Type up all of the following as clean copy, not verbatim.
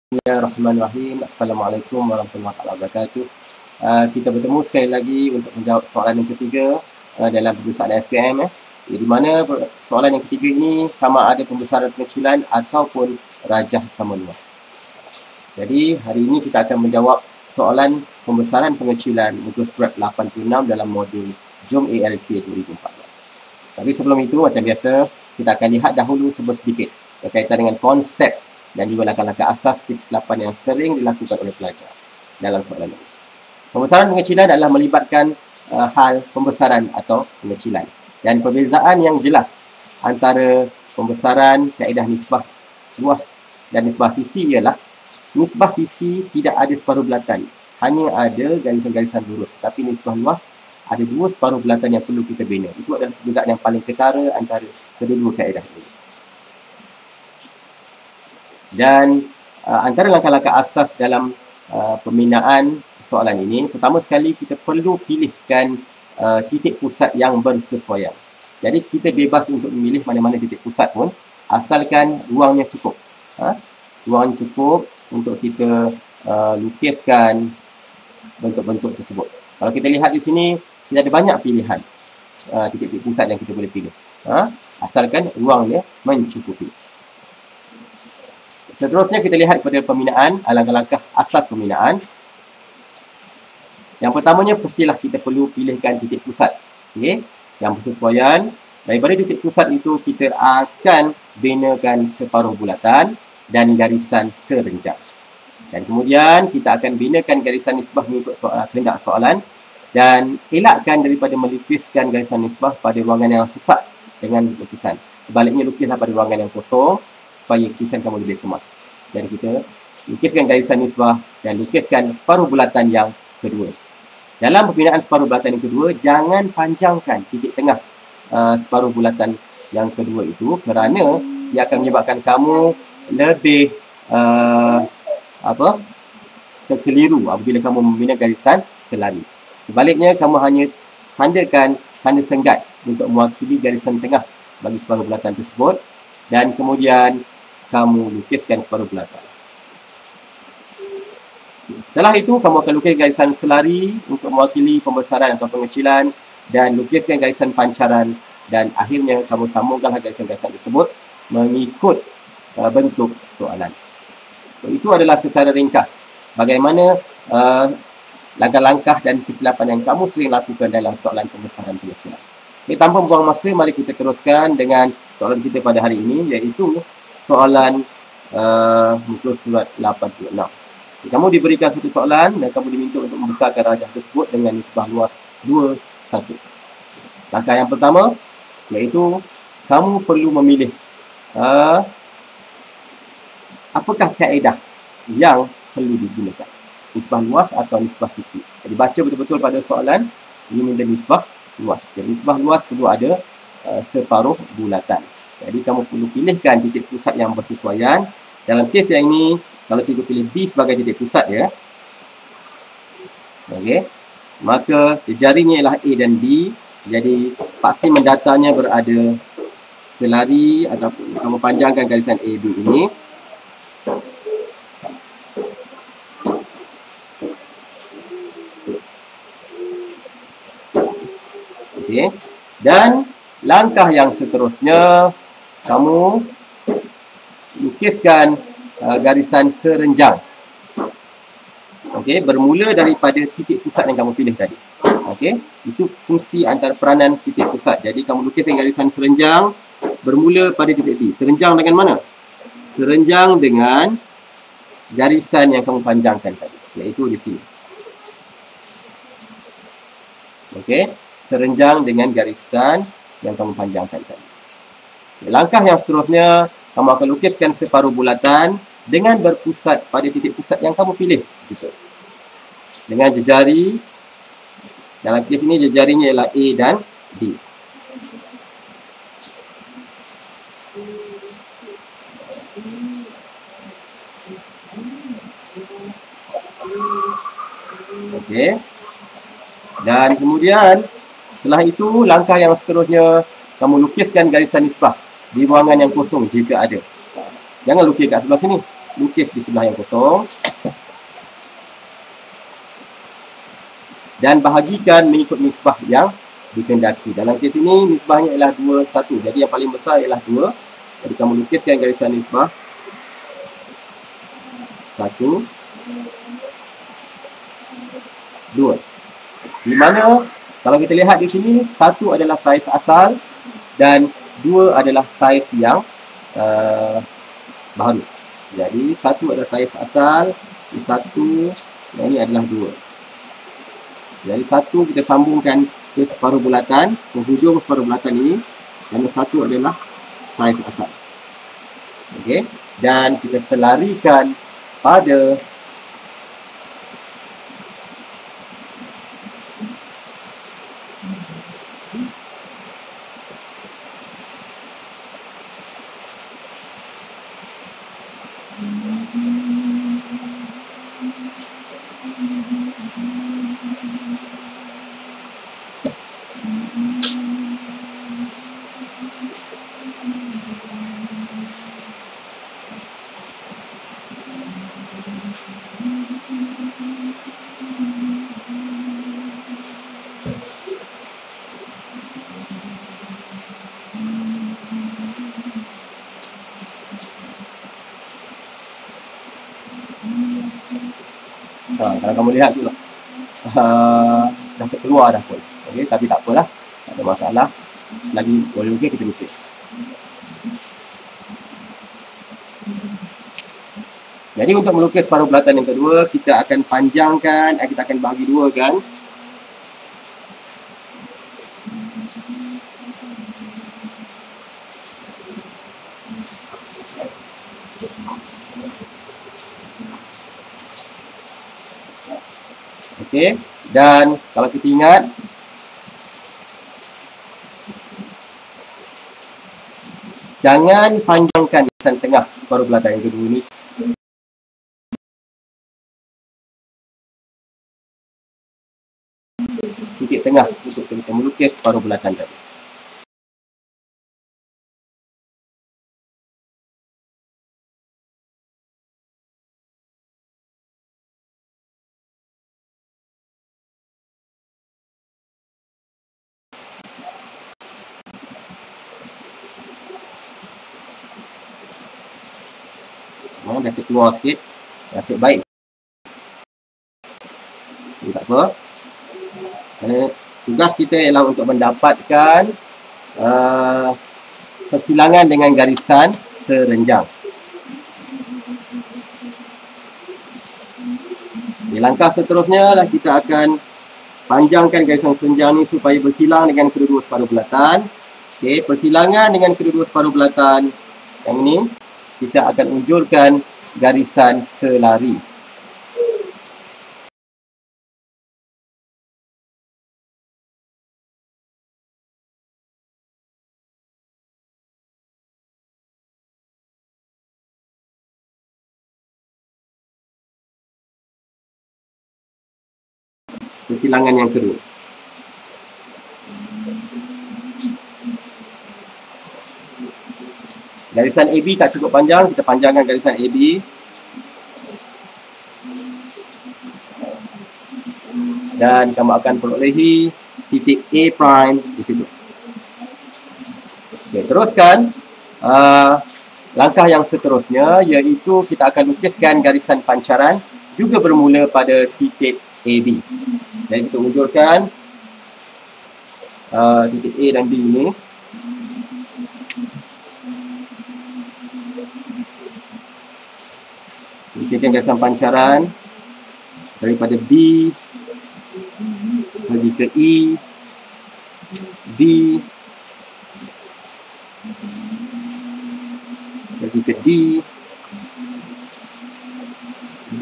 Bismillahirrahmanirrahim. Assalamualaikum warahmatullahi wabarakatuh. Kita bertemu sekali lagi untuk menjawab soalan yang ketiga dalam peperiksaan SPM. Di mana soalan yang ketiga ini sama ada pembesaran pengecilan ataupun rajah sama luas. Jadi hari ini kita akan menjawab soalan pembesaran pengecilan muka surat 86 dalam modul JOM ALK 2014. Tapi sebelum itu, macam biasa, kita akan lihat dahulu sedikit berkaitan dengan konsep dan juga langkah-langkah asas kesilapan yang sering dilakukan oleh pelajar dalam soalan ini. Pembesaran pengecilan adalah melibatkan hal pembesaran atau pengecilan. Dan perbezaan yang jelas antara pembesaran kaedah nisbah luas dan nisbah sisi ialah nisbah sisi tidak ada separuh bulatan, hanya ada garisan-garisan lurus. Tapi nisbah luas ada dua separuh bulatan yang perlu kita bina. Itu adalah perbezaan yang paling ketara antara kedua-dua kaedah ini. Dan antara langkah-langkah asas dalam pembinaan soalan ini, pertama sekali kita perlu pilihkan titik pusat yang bersesuaian. Jadi kita bebas untuk memilih mana-mana titik pusat pun, asalkan ruangnya cukup. Ruang cukup untuk kita lukiskan bentuk-bentuk tersebut. Kalau kita lihat di sini, kita ada banyak pilihan titik-titik pusat yang kita boleh pilih. Asalkan ruangnya mencukupi. Seterusnya kita lihat pada pembinaan, langkah-langkah asas pembinaan. Yang pertamanya, pastilah kita perlu pilihkan titik pusat. Okay? Yang bersesuaian. Daripada titik pusat itu, kita akan binakan separuh bulatan dan garisan serenjang. Dan kemudian, kita akan binakan garisan nisbah mengikut kehendak soalan. Dan elakkan daripada melukiskan garisan nisbah pada ruangan yang sesak dengan lukisan. Sebaliknya, lukislah pada ruangan yang kosong, supaya lukisan kamu lebih kemas. Dan kita lukiskan garisan nisbah dan lukiskan separuh bulatan yang kedua. Dalam pembinaan separuh bulatan yang kedua, jangan panjangkan titik tengah separuh bulatan yang kedua itu, kerana ia akan menyebabkan kamu lebih terkeliru apabila kamu membina garisan selari. Sebaliknya, kamu hanya tandakan tanda senggat untuk mewakili garisan tengah bagi separuh bulatan tersebut, dan kemudian kamu lukiskan separuh bulatan. Setelah itu, kamu akan lukis garisan selari untuk mewakili pembesaran atau pengecilan, dan lukiskan garisan pancaran, dan akhirnya kamu sambungkanlah garisan-garisan tersebut mengikut bentuk soalan. Itu adalah secara ringkas bagaimana langkah-langkah dan kesilapan yang kamu sering lakukan dalam soalan pembesaran pengecilan. Okay, tanpa membuang masa, mari kita teruskan dengan soalan kita pada hari ini, iaitu soalan muka surat 86. Kamu diberikan satu soalan dan kamu diminta untuk membesarkan rajah tersebut dengan nisbah luas 2:1. Langkah yang pertama, iaitu kamu perlu memilih apakah kaedah yang perlu digunakan, nisbah luas atau nisbah sisi. Jadi baca betul-betul pada soalan, ini minta nisbah luas. Jadi nisbah luas perlu ada separuh bulatan. Jadi kamu perlu pilihkan titik pusat yang bersesuaian. Dalam kes yang ini, kalau cikgu pilih B sebagai titik pusat ya, okey, maka jarinya ialah A dan B. Jadi paksi mendatanya berada selari ataupun kamu panjangkan garisan AB ini. Okey. Dan langkah yang seterusnya, kamu lukiskan garisan serenjang. Okey, bermula daripada titik pusat yang kamu pilih tadi. Okey, itu fungsi antara peranan titik pusat. Jadi kamu lukiskan garisan serenjang bermula pada titik B. Serenjang dengan mana? Serenjang dengan garisan yang kamu panjangkan tadi, iaitu di sini. Okey, serenjang dengan garisan yang kamu panjangkan tadi. Langkah yang seterusnya, kamu akan lukiskan separuh bulatan dengan berpusat pada titik pusat yang kamu pilih. Gitu. Dengan jejari, dalam kes ini jejarinya ialah A dan D. Okey. Dan kemudian, setelah itu, langkah yang seterusnya, kamu lukiskan garisan nisbah di ruangan yang kosong jika ada. Jangan lukis kat sebelah sini. lukis di sebelah yang kosong dan bahagikan mengikut nisbah yang dikehendaki. Dalam kes ini nisbahnya ialah 2, 1. Jadi yang paling besar ialah 2. Jadi kamu lukiskan garisan nisbah 1, 2. Di mana kalau kita lihat di sini 1 adalah saiz asal dan 2 adalah saiz yang baru. Jadi 1 adalah saiz asal, 1 dan ini adalah 2. Jadi 1 kita sambungkan ke separuh bulatan, penghujung separuh bulatan ini, dan 1 adalah saiz asal. Okey, dan kita selarikan pada kalau kamu lihat tu dah keluar dah pun. Okey, tapi tak apalah, tak ada masalah. Lagi boleh lukis, kita lukis. Jadi untuk melukis separuh bulatan yang kedua, kita akan panjangkan, kita akan bagi dua kan. Okey, dan kalau kita ingat jangan panjangkan garisan tengah separuh bulatan yang kedua ni. Titik tengah untuk kita melukis separuh bulatan tadi. Dah keluar sikit, nasib baik. Ini tak apa. Tugas kita ialah untuk mendapatkan persilangan dengan garisan serenjang. Di langkah seterusnya lah kita akan panjangkan garisan serenjang ni supaya bersilang dengan kedua-dua separuh bulatan. Okey, persilangan dengan kedua-dua separuh bulatan yang ini kita akan unjurkan garisan selari. Persilangan yang kedua. Garisan AB tak cukup panjang, kita panjangkan garisan AB. Dan kamu akan perolehi titik A prime di situ. Okey, teruskan. Langkah yang seterusnya iaitu kita akan lukiskan garisan pancaran juga bermula pada titik AB. Dan kita unjurkan titik A dan B ini. Lukiskan garisan pancaran daripada B pergi ke E, B, pergi ke D, B,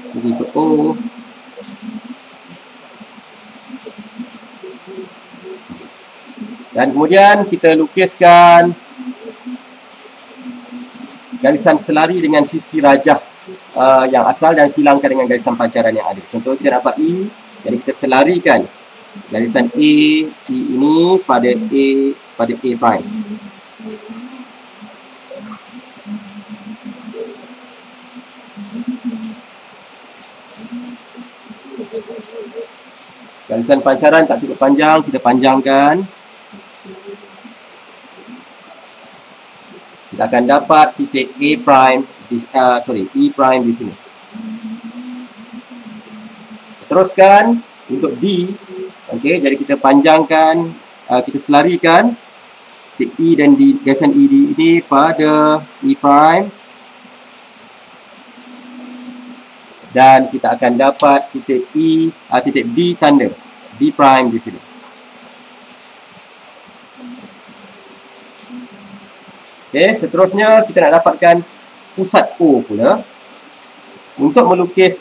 pergi ke O, dan kemudian kita lukiskan garisan selari dengan sisi rajah yang asal dan silangkan dengan garisan pancaran yang ada. Contoh kita dapat E, jadi kita selarikan garisan E ini pada A prime. Garisan pancaran tak cukup panjang, kita panjangkan. Kita akan dapat titik A prime E prime di sini. Teruskan untuk D. Okey, jadi kita panjangkan, kita selarikan titik E dan D, garisan ED ini pada E prime. Dan kita akan dapat titik titik D tanda D prime di sini. Okey, seterusnya kita nak dapatkan pusat O pula. Untuk melukis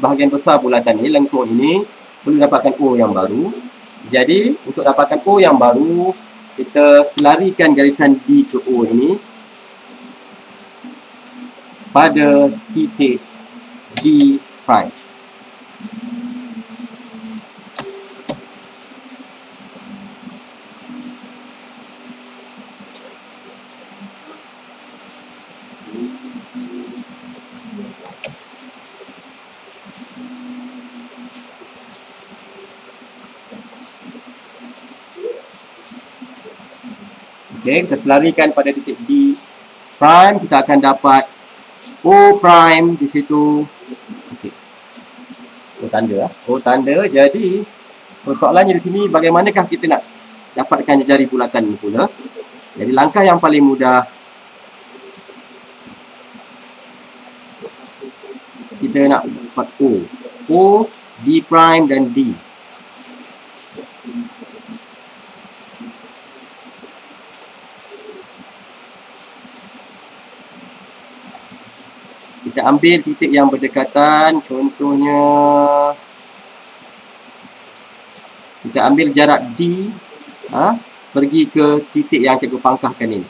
bahagian besar bulatan ini, lengkung ini, perlu dapatkan O yang baru. Jadi, untuk dapatkan O yang baru, kita selarikan garisan D ke O ini pada titik D prime. Okey, kita selarikan pada titik D prime, kita akan dapat O prime di situ. Okey. O tanda lah. O tanda. Jadi, persoalannya di sini bagaimanakah kita nak dapatkan jari bulatan ini pula. Jadi, langkah yang paling mudah, kita nak dapat O. O, D prime dan D. Kita ambil titik yang berdekatan, contohnya kita ambil jarak D, pergi ke titik yang cikgu pangkahkan ini.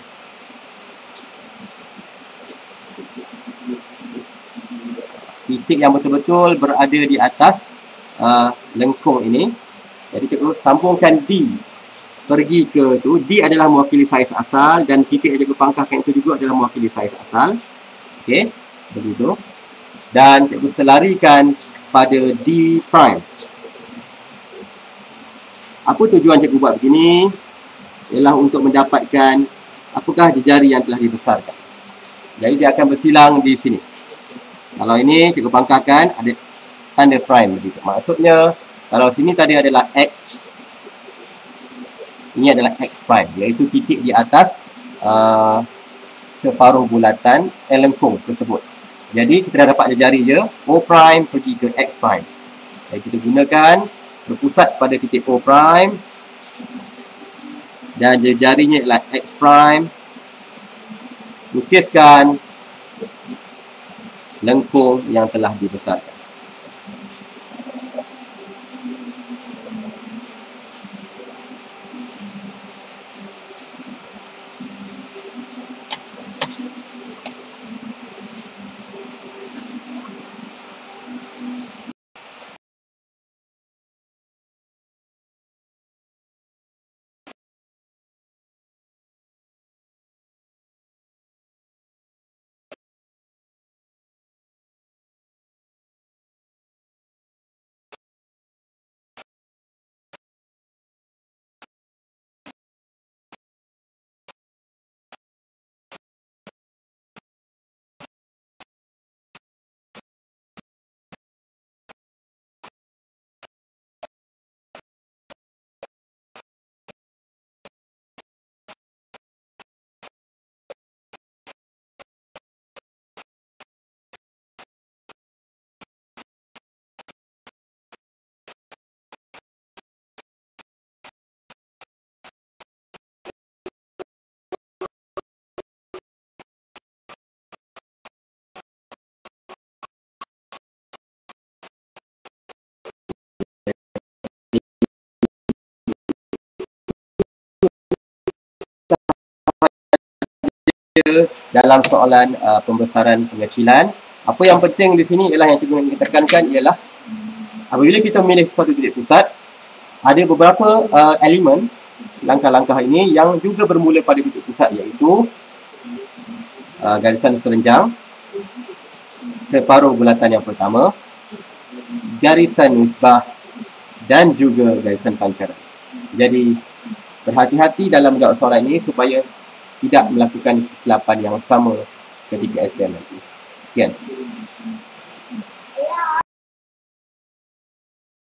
Titik yang betul-betul berada di atas lengkung ini. Jadi cikgu sambungkan D, pergi ke tu. D adalah mewakili saiz asal dan titik yang cikgu pangkahkan itu juga adalah mewakili saiz asal. Okey. Begitu. Dan cikgu selarikan pada D prime. Apa tujuan cikgu buat begini? Ialah untuk mendapatkan apakah jari yang telah dibesarkan. Jadi dia akan bersilang di sini. Kalau ini cikgu pangkahkan ada tanda prime begitu. Maksudnya kalau sini tadi adalah X, ini adalah X prime, iaitu titik di atas separuh bulatan lengkung tersebut. Jadi kita dah dapat jari je, O prime pergi ke X prime. Jadi kita gunakan berpusat pada titik O prime dan jarinya ialah X prime. Lukiskan lengkung yang telah dibesarkan. Dalam soalan pembesaran pengecilan, apa yang penting di sini ialah yang cikgu ingin tekankan ialah apabila kita memilih suatu titik pusat, ada beberapa elemen langkah-langkah ini yang juga bermula pada titik pusat, iaitu garisan serenjang separuh bulatan yang pertama, garisan nisbah dan juga garisan pancara. Jadi, berhati-hati dalam menjawab soalan ini supaya tidak melakukan kesilapan yang sama ketika SPM nanti. Sekian.